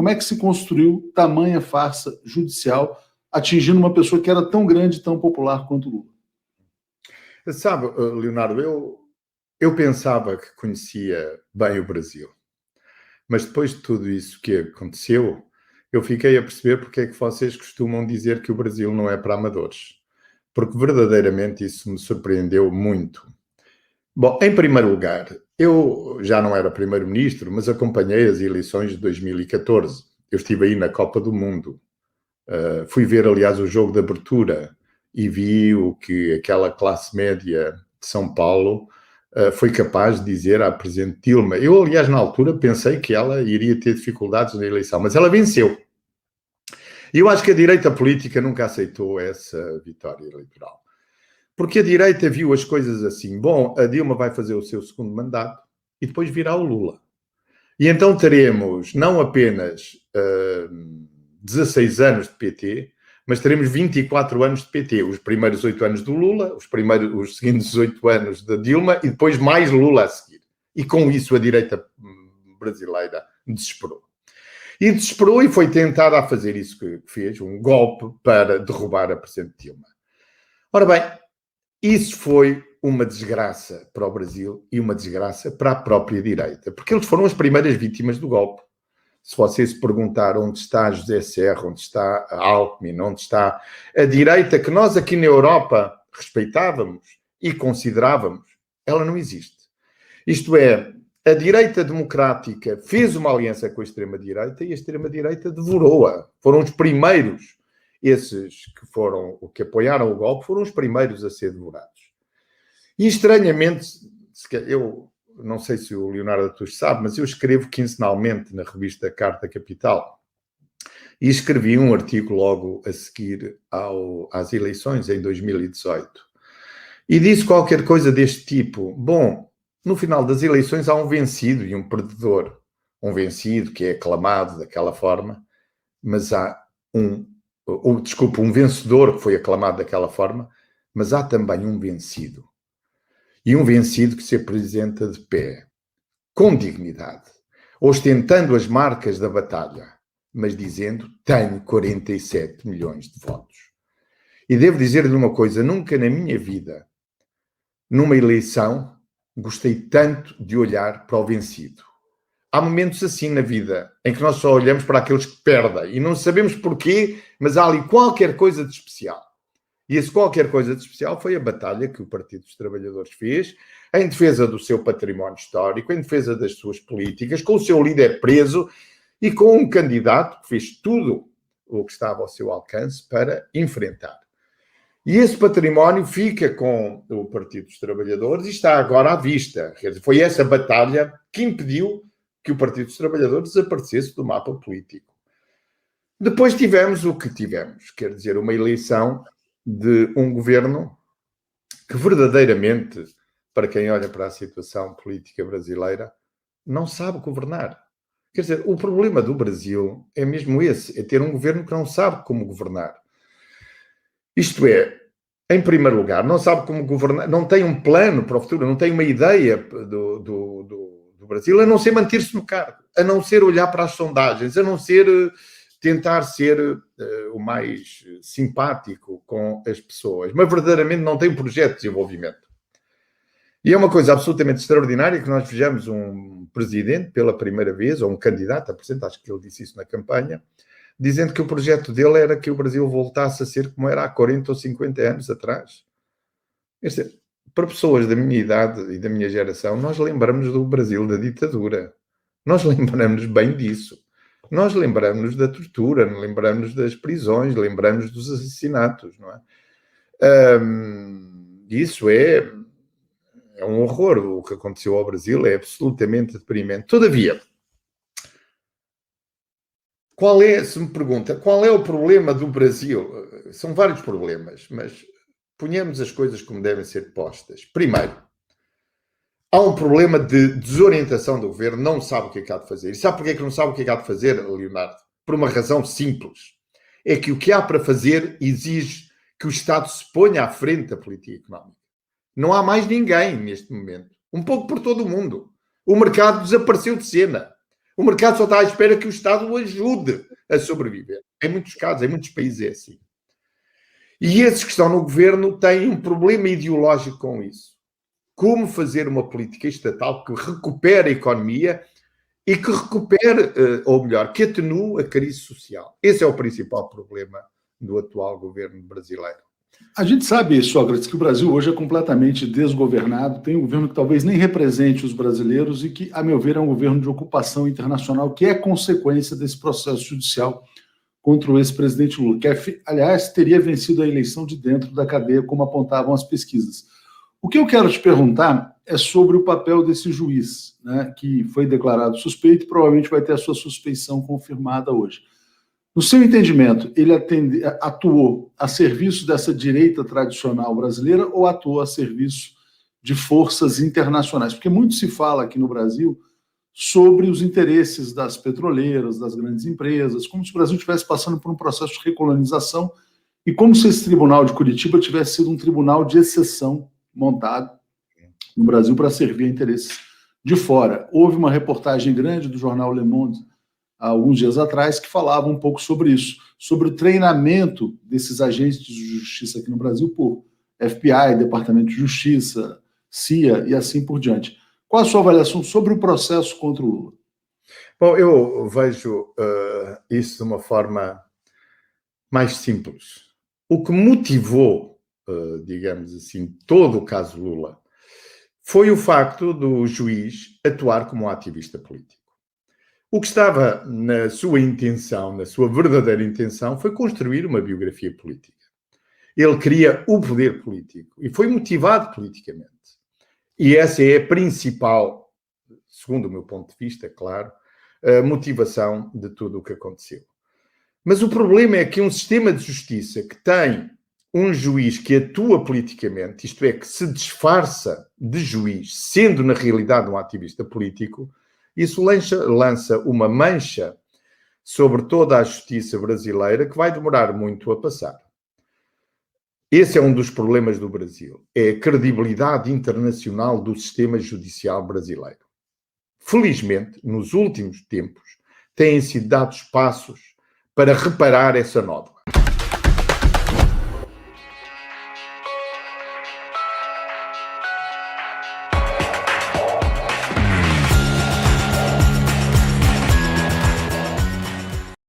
Como é que se construiu tamanha farsa judicial atingindo uma pessoa que era tão grande e tão popular quanto Lula? Sabe, Leonardo, eu pensava que conhecia bem o Brasil, mas depois de tudo isso que aconteceu, eu fiquei a perceber porque é que vocês costumam dizer que o Brasil não é para amadores. Porque verdadeiramente isso me surpreendeu muito. Bom, em primeiro lugar, eu já não era primeiro-ministro, mas acompanhei as eleições de 2014. Eu estive aí na Copa do Mundo. Fui ver, aliás, o jogo de abertura e vi o que aquela classe média de São Paulo foi capaz de dizer à Presidente Dilma. Eu, aliás, na altura pensei que ela iria ter dificuldades na eleição, mas ela venceu. E eu acho que a direita política nunca aceitou essa vitória eleitoral. Porque a direita viu as coisas assim. Bom, a Dilma vai fazer o seu segundo mandato e depois virá o Lula. E então teremos não apenas 16 anos de PT, mas teremos 24 anos de PT. Os primeiros 8 anos do Lula, os seguintes 8 anos da Dilma e depois mais Lula a seguir. E com isso a direita brasileira desesperou. E desesperou e foi tentada a fazer isso que fez, um golpe para derrubar a Presidente Dilma. Ora bem, isso foi uma desgraça para o Brasil e uma desgraça para a própria direita, porque eles foram as primeiras vítimas do golpe. Se vocês se perguntar onde está José Serra, onde está Alckmin, onde está a direita que nós aqui na Europa respeitávamos e considerávamos, ela não existe. Isto é, a direita democrática fez uma aliança com a extrema-direita e a extrema-direita devorou-a. Foram os primeiros. Esses que apoiaram o golpe foram os primeiros a ser devorados. E estranhamente, eu não sei se o Leonardo Atucho sabe, mas eu escrevo quinzenalmente na revista Carta Capital. E escrevi um artigo logo a seguir às eleições, em 2018. E disse qualquer coisa deste tipo. Bom, no final das eleições há um vencido e um perdedor. Um vencido que é aclamado daquela forma, mas há um vencedor que foi aclamado daquela forma, mas há também um vencido. E um vencido que se apresenta de pé, com dignidade, ostentando as marcas da batalha, mas dizendo, tenho 47 milhões de votos. E devo dizer-lhe uma coisa, nunca na minha vida, numa eleição, gostei tanto de olhar para o vencido. Há momentos assim na vida, em que nós só olhamos para aqueles que perdem e não sabemos porquê, mas há ali qualquer coisa de especial. E esse qualquer coisa de especial foi a batalha que o Partido dos Trabalhadores fez em defesa do seu património histórico, em defesa das suas políticas, com o seu líder preso e com um candidato que fez tudo o que estava ao seu alcance para enfrentar. E esse património fica com o Partido dos Trabalhadores e está agora à vista. Quer dizer, foi essa batalha que impediu que o Partido dos Trabalhadores desaparecesse do mapa político. Depois tivemos o que tivemos, quer dizer, uma eleição de um governo que verdadeiramente, para quem olha para a situação política brasileira, não sabe governar. Quer dizer, o problema do Brasil é mesmo esse, é ter um governo que não sabe como governar. Isto é, em primeiro lugar, não sabe como governar, não tem um plano para o futuro, não tem uma ideia do Brasil, a não ser manter-se no cargo, a não ser olhar para as sondagens, a não ser tentar ser o mais simpático com as pessoas, mas verdadeiramente não tem um projeto de desenvolvimento. E é uma coisa absolutamente extraordinária que nós vejamos um presidente pela primeira vez, ou um candidato a presidente, acho que ele disse isso na campanha, dizendo que o projeto dele era que o Brasil voltasse a ser como era há 40 ou 50 anos atrás. Quer dizer, para pessoas da minha idade e da minha geração, nós lembramos do Brasil da ditadura. Nós lembramos bem disso. Nós lembramos da tortura, lembramos das prisões, lembramos dos assassinatos, não é? Isso é um horror. O que aconteceu ao Brasil é absolutamente deprimente. Todavia, se me pergunta, qual é o problema do Brasil? São vários problemas, mas ponhamos as coisas como devem ser postas. Primeiro, há um problema de desorientação do governo, não sabe o que é que há de fazer. E sabe porquê é que não sabe o que é que há de fazer, Leonardo? Por uma razão simples. É que o que há para fazer exige que o Estado se ponha à frente da política económica. Não há mais ninguém neste momento. Um pouco por todo o mundo. O mercado desapareceu de cena. O mercado só está à espera que o Estado o ajude a sobreviver. Em muitos casos, em muitos países é assim. E esses que estão no governo têm um problema ideológico com isso. Como fazer uma política estatal que recupere a economia e que recupere, ou melhor, que atenue a crise social. Esse é o principal problema do atual governo brasileiro. A gente sabe, Sócrates, que o Brasil hoje é completamente desgovernado, tem um governo que talvez nem represente os brasileiros e que, a meu ver, é um governo de ocupação internacional, que é consequência desse processo judicial contra o ex-presidente Lula, que, aliás, teria vencido a eleição de dentro da cadeia, como apontavam as pesquisas. O que eu quero te perguntar é sobre o papel desse juiz, né, que foi declarado suspeito e provavelmente vai ter a sua suspeição confirmada hoje. No seu entendimento, ele atuou a serviço dessa direita tradicional brasileira ou atuou a serviço de forças internacionais? Porque muito se fala aqui no Brasil sobre os interesses das petroleiras, das grandes empresas, como se o Brasil estivesse passando por um processo de recolonização e como se esse tribunal de Curitiba tivesse sido um tribunal de exceção montado no Brasil para servir a interesses de fora. Houve uma reportagem grande do jornal Le Monde há alguns dias atrás, que falava um pouco sobre isso, sobre o treinamento desses agentes de justiça aqui no Brasil por FBI, Departamento de Justiça, CIA e assim por diante. Qual a sua avaliação sobre o processo contra o Lula? Bom, eu vejo isso de uma forma mais simples. O que motivou, digamos assim, todo o caso Lula foi o facto do juiz atuar como um ativista político. O que estava na sua intenção, na sua verdadeira intenção, foi construir uma biografia política. Ele queria o poder político e foi motivado politicamente. E essa é a principal, segundo o meu ponto de vista, claro, a motivação de tudo o que aconteceu. Mas o problema é que um sistema de justiça que tem um juiz que atua politicamente, isto é, que se disfarça de juiz, sendo na realidade um ativista político, isso lança uma mancha sobre toda a justiça brasileira que vai demorar muito a passar. Esse é um dos problemas do Brasil, é a credibilidade internacional do sistema judicial brasileiro. Felizmente, nos últimos tempos, têm sido dados passos para reparar essa nódoa.